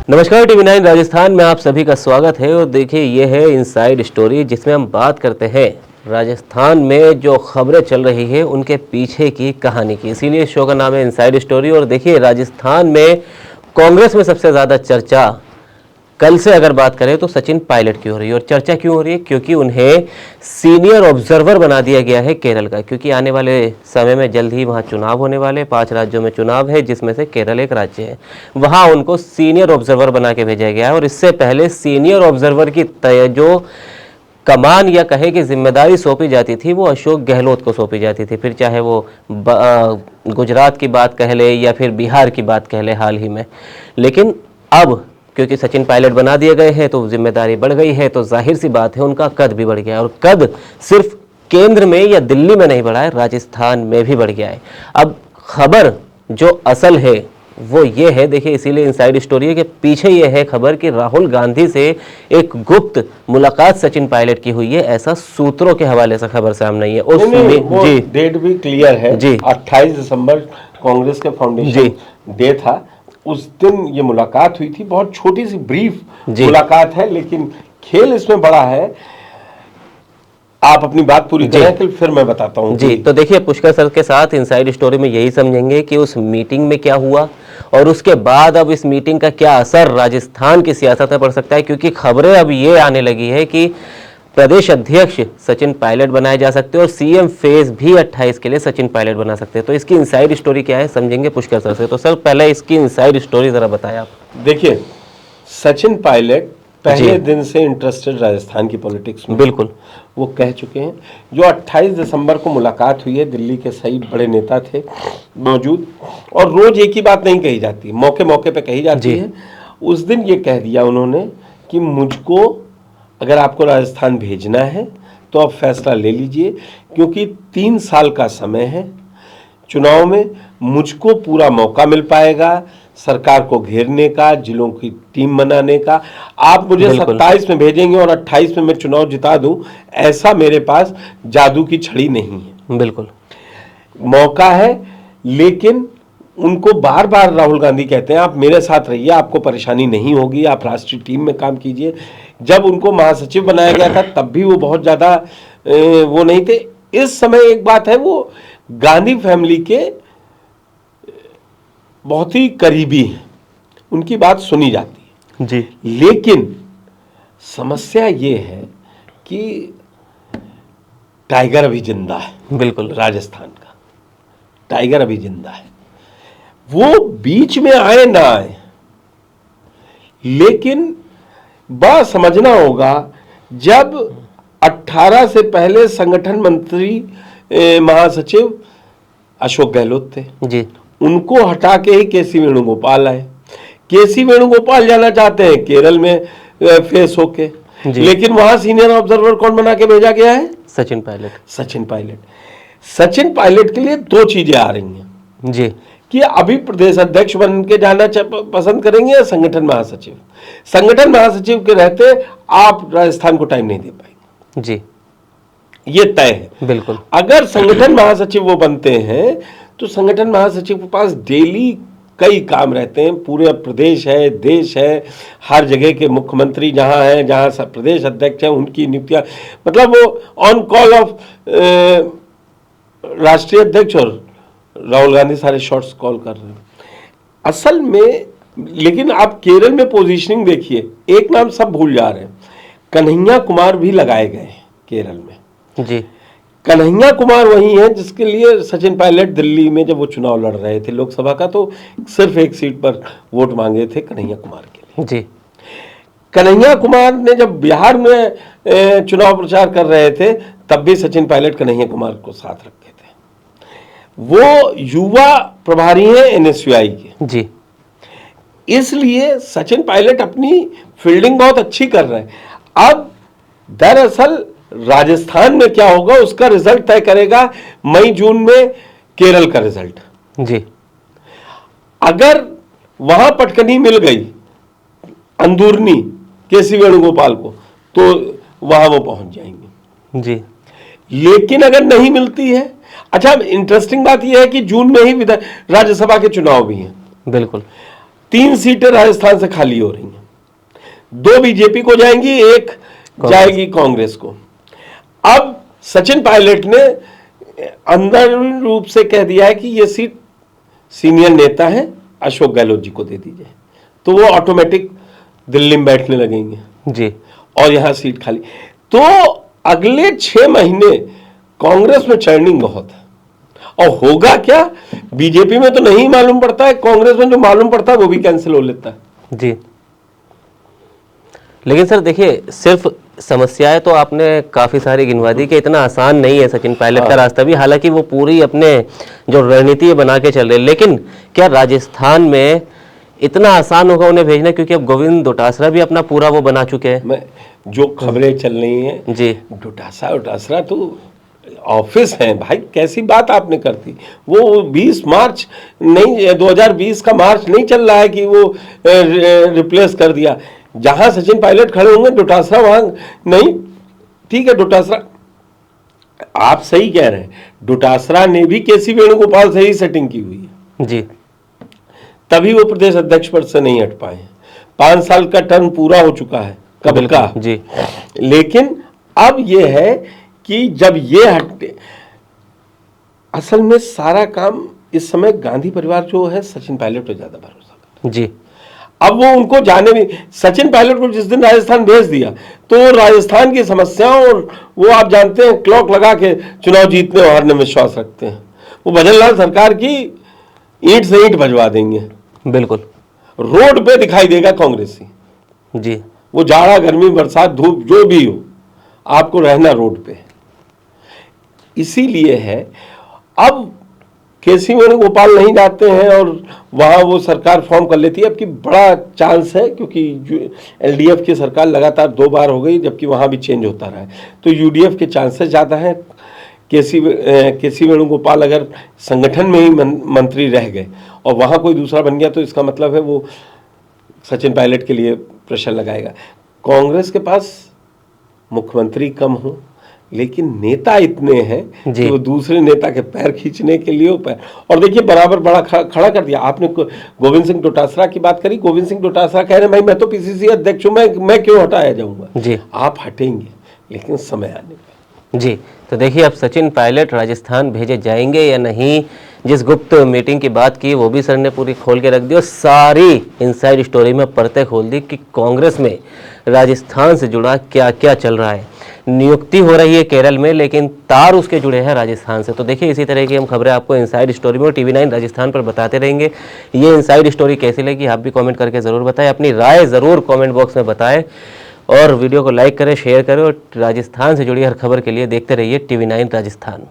नमस्कार, टीवी9 राजस्थान में आप सभी का स्वागत है। और देखिए, ये है इनसाइड स्टोरी, जिसमें हम बात करते हैं राजस्थान में जो खबरें चल रही है उनके पीछे की कहानी की। इसीलिए शो का नाम है इनसाइड स्टोरी। और देखिए, राजस्थान में कांग्रेस में सबसे ज़्यादा चर्चा कल से अगर बात करें तो सचिन पायलट की हो रही है। और चर्चा क्यों हो रही है? क्योंकि उन्हें सीनियर ऑब्जर्वर बना दिया गया है केरल का। क्योंकि आने वाले समय में जल्द ही वहाँ चुनाव होने वाले, 5 राज्यों में चुनाव है, जिसमें से केरल एक राज्य है। वहाँ उनको सीनियर ऑब्जर्वर बना के भेजा गया है। और इससे पहले सीनियर ऑब्जर्वर की जो कमान या कहे कि जिम्मेदारी सौंपी जाती थी, वो अशोक गहलोत को सौंपी जाती थी। फिर चाहे वो गुजरात की बात कह ले या फिर बिहार की बात कह ले हाल ही में। लेकिन अब क्योंकि सचिन पायलट बना दिए गए हैं तो जिम्मेदारी बढ़ गई है, तो जाहिर सी बात है उनका कद भी बढ़ गया है। और कद सिर्फ केंद्र में या दिल्ली में नहीं बढ़ा है, राजस्थान में भी बढ़ गया है। अब खबर जो असल है वो ये है, देखिए इसीलिए इनसाइड स्टोरी है कि पीछे ये है खबर कि राहुल गांधी से एक गुप्त मुलाकात सचिन पायलट की हुई है। ऐसा सूत्रों के हवाले से खबर सामने आई है। उस वो डेट भी क्लियर है जी, 28 दिसंबर कांग्रेस के फाउंडेशन डे था। उस दिन ये मुलाकात हुई थी। बहुत छोटी सी ब्रीफ मुलाकात है, लेकिन खेल इसमें बड़ा है। आप अपनी बात पूरी करें फिर मैं बताता हूं जी। तो देखिए, पुष्कर सर के साथ इनसाइड स्टोरी में यही समझेंगे कि उस मीटिंग में क्या हुआ और उसके बाद अब इस मीटिंग का क्या असर राजस्थान की सियासत में पड़ सकता है। क्योंकि खबरें अब ये आने लगी है कि प्रदेश अध्यक्ष सचिन पायलट बनाए जा सकते हैं और सीएम फेज भी 28 के लिए सचिन पायलट बना सकते हैं। तो इसकी इनसाइड स्टोरी क्या है समझेंगे पुष्कर सर से। तो सर, पहले इसकी इनसाइड स्टोरी जरा बताएं आप। देखिए, सचिन पायलट पहले दिन से इंटरेस्टेड राजस्थान की पॉलिटिक्स में, बिल्कुल वो कह चुके हैं। जो 28 दिसंबर को मुलाकात हुई है, दिल्ली के सही बड़े नेता थे मौजूद, और रोज एक ही बात नहीं कही जाती, मौके मौके पे कही जाती है। उस दिन ये कह दिया उन्होंने कि मुझको अगर आपको राजस्थान भेजना है तो आप फैसला ले लीजिए, क्योंकि 3 साल का समय है चुनाव में, मुझको पूरा मौका मिल पाएगा सरकार को घेरने का, जिलों की टीम बनाने का। आप मुझे 27 में भेजेंगे और 28 में मैं चुनाव जिता दूं, ऐसा मेरे पास जादू की छड़ी नहीं है। बिल्कुल मौका है, लेकिन उनको बार बार राहुल गांधी कहते हैं आप मेरे साथ रहिए, आपको परेशानी नहीं होगी, आप राष्ट्रीय टीम में काम कीजिए। जब उनको महासचिव बनाया गया था तब भी वो बहुत ज़्यादा वो नहीं थे। इस समय एक बात है, वो गांधी फैमिली के बहुत ही करीबी हैं, उनकी बात सुनी जाती है जी। लेकिन समस्या ये है कि टाइगर अभी जिंदा है। बिल्कुल, राजस्थान का टाइगर अभी जिंदा है। वो बीच में आए ना आए, लेकिन बात समझना होगा, जब 18 से पहले संगठन मंत्री महासचिव अशोक गहलोत थे जी, उनको हटा के ही केसी वेणुगोपाल आए। केसी वेणुगोपाल जाना चाहते हैं केरल में फेस होके, लेकिन वहां सीनियर ऑब्जर्वर कौन बना के भेजा गया है? सचिन पायलट। सचिन पायलट। सचिन पायलट के लिए 2 चीजें आ रही हैं जी, कि अभी प्रदेश अध्यक्ष बन के जाना पसंद करेंगे या संगठन महासचिव। संगठन महासचिव के रहते आप राजस्थान को टाइम नहीं दे पाएंगे जी, ये तय है। बिल्कुल। अगर संगठन महासचिव वो बनते हैं तो संगठन महासचिव के पास डेली कई काम रहते हैं। पूरे प्रदेश है, देश है, हर जगह के मुख्यमंत्री जहां हैं, जहां प्रदेश अध्यक्ष हैं, उनकी नियुक्तियां, मतलब वो ऑन कॉल ऑफ राष्ट्रीय अध्यक्ष और राहुल गांधी सारे शॉट्स कॉल कर रहे हैं असल में। लेकिन आप केरल में पोजीशनिंग देखिए, एक नाम सब भूल जा रहे हैं, कन्हैया कुमार भी लगाए गए केरल में जी। कन्हैया कुमार वही है जिसके लिए सचिन पायलट दिल्ली में जब वो चुनाव लड़ रहे थे लोकसभा का, तो सिर्फ एक सीट पर वोट मांगे थे कन्हैया कुमार के लिए जी। कन्हैया कुमार ने जब बिहार में चुनाव प्रचार कर रहे थे तब भी सचिन पायलट कन्हैया कुमार को साथ रखे थे। वो युवा प्रभारी हैं एनएसयूआई के जी, इसलिए सचिन पायलट अपनी फील्डिंग बहुत अच्छी कर रहे हैं। अब दरअसल राजस्थान में क्या होगा उसका रिजल्ट तय करेगा मई जून में केरल का रिजल्ट जी। अगर वहां पटकनी मिल गई अंदूरनी केसी वेणुगोपाल को तो वहां वो पहुंच जाएंगे जी। लेकिन अगर नहीं मिलती है, अच्छा इंटरेस्टिंग बात यह है कि जून में ही राज्यसभा के चुनाव भी हैं। बिल्कुल। 3 सीटें राजस्थान से खाली हो रही हैं, 2 बीजेपी को जाएंगी, 1 जाएगी कांग्रेस को। अब सचिन पायलट ने अंदर रूप से कह दिया है कि ये सीट सीनियर नेता है अशोक गहलोत जी को दे दीजिए, तो वो ऑटोमेटिक दिल्ली में बैठने लगेंगे जी, और यहां सीट खाली। तो अगले 6 महीने कांग्रेस में चर्निंग बहुत है, और होगा क्या बीजेपी में तो नहीं मालूम पड़ता है, कांग्रेस में जो मालूम पड़ता है वो भी कैंसिल हो लेता है जी। लेकिन सर देखिए, सिर्फ समस्याएं तो आपने काफी सारी गिनवा दी कि इतना आसान नहीं है सचिन पायलट का रास्ता भी, हालांकि वो पूरी अपने जो रणनीति बना के चल रहे हैं। लेकिन क्या राजस्थान में इतना आसान होगा उन्हें भेजना, क्योंकि अब गोविंद डोटासरा भी अपना पूरा वो बना चुके हैं। मैं जो खबरें चल रही हैं जी, डोटासरा तो ऑफिस हैं भाई, कैसी बात आपने कर दी। वो 20 मार्च नहीं, 2020 का मार्च नहीं चल रहा है कि वो रिप्लेस कर दिया। जहां सचिन पायलट खड़े होंगे डोटासरा वहां नहीं। ठीक है, डोटासरा आप सही कह रहे हैं, डोटासरा ने भी केसी वेणुगोपाल से ही सेटिंग की हुई है जी, तभी वो प्रदेश अध्यक्ष पद से नहीं हट पाए हैं। 5 साल का टर्म पूरा हो चुका है कब का जी, लेकिन अब ये है कि जब ये हटे, असल में सारा काम इस समय गांधी परिवार जो है सचिन पायलट पे ज्यादा भरोसा करता है। जी, अब वो उनको जाने भी, सचिन पायलट को जिस दिन राजस्थान भेज दिया तो राजस्थान की समस्याओं, और वो आप जानते हैं क्लॉक लगा के चुनाव जीतने और हारने में विश्वास रखते हैं, वो भजनलाल सरकार की ईंट से ईंट भजवा देंगे, बिल्कुल रोड पे दिखाई देगा कांग्रेसी। जी, वो जाड़ा गर्मी बरसात धूप जो भी हो, आपको रहना रोड पे। इसीलिए है अब केसी वेणुगोपाल नहीं जाते हैं और वहां वो सरकार फॉर्म कर लेती है। अब की बड़ा चांस है, क्योंकि एलडीएफ की सरकार लगातार 2 बार हो गई, जबकि वहां भी चेंज होता रहा है, तो यूडीएफ के चांसेस ज़्यादा हैं। केसी वेणुगोपाल अगर संगठन में ही मंत्री रह गए और वहां कोई दूसरा बन गया, तो इसका मतलब है वो सचिन पायलट के लिए प्रेशर लगाएगा। कांग्रेस के पास मुख्यमंत्री कम हो, लेकिन नेता इतने हैं कि वो दूसरे नेता के पैर खींचने के लिए पैर, और देखिए बराबर बड़ा खड़ा कर दिया। आपने गोविंद सिंह डोटासरा की बात करी, गोविंद सिंह डोटासरा कह रहे हैं भाई मैं तो पीसीसी अध्यक्ष हूं, मैं क्यों हटाया जाऊंगा जी, आप हटेंगे लेकिन समय आने पर। जी। तो देखिए अब सचिन पायलट राजस्थान भेजे जाएंगे या नहीं, जिस गुप्त मीटिंग की बात की वो भी सर ने पूरी खोल के रख दी, और सारी इनसाइड स्टोरी में परतें खोल दी कि कांग्रेस में राजस्थान से जुड़ा क्या क्या चल रहा है। नियुक्ति हो रही है केरल में, लेकिन तार उसके जुड़े हैं राजस्थान से। तो देखिए इसी तरह की हम खबरें आपको इनसाइड स्टोरी में और TV9 राजस्थान पर बताते रहेंगे। ये इनसाइड स्टोरी कैसी लगी आप भी कमेंट करके ज़रूर बताएं, अपनी राय ज़रूर कमेंट बॉक्स में बताएं, और वीडियो को लाइक करें, शेयर करें, और राजस्थान से जुड़ी हर खबर के लिए देखते रहिए TV9 राजस्थान।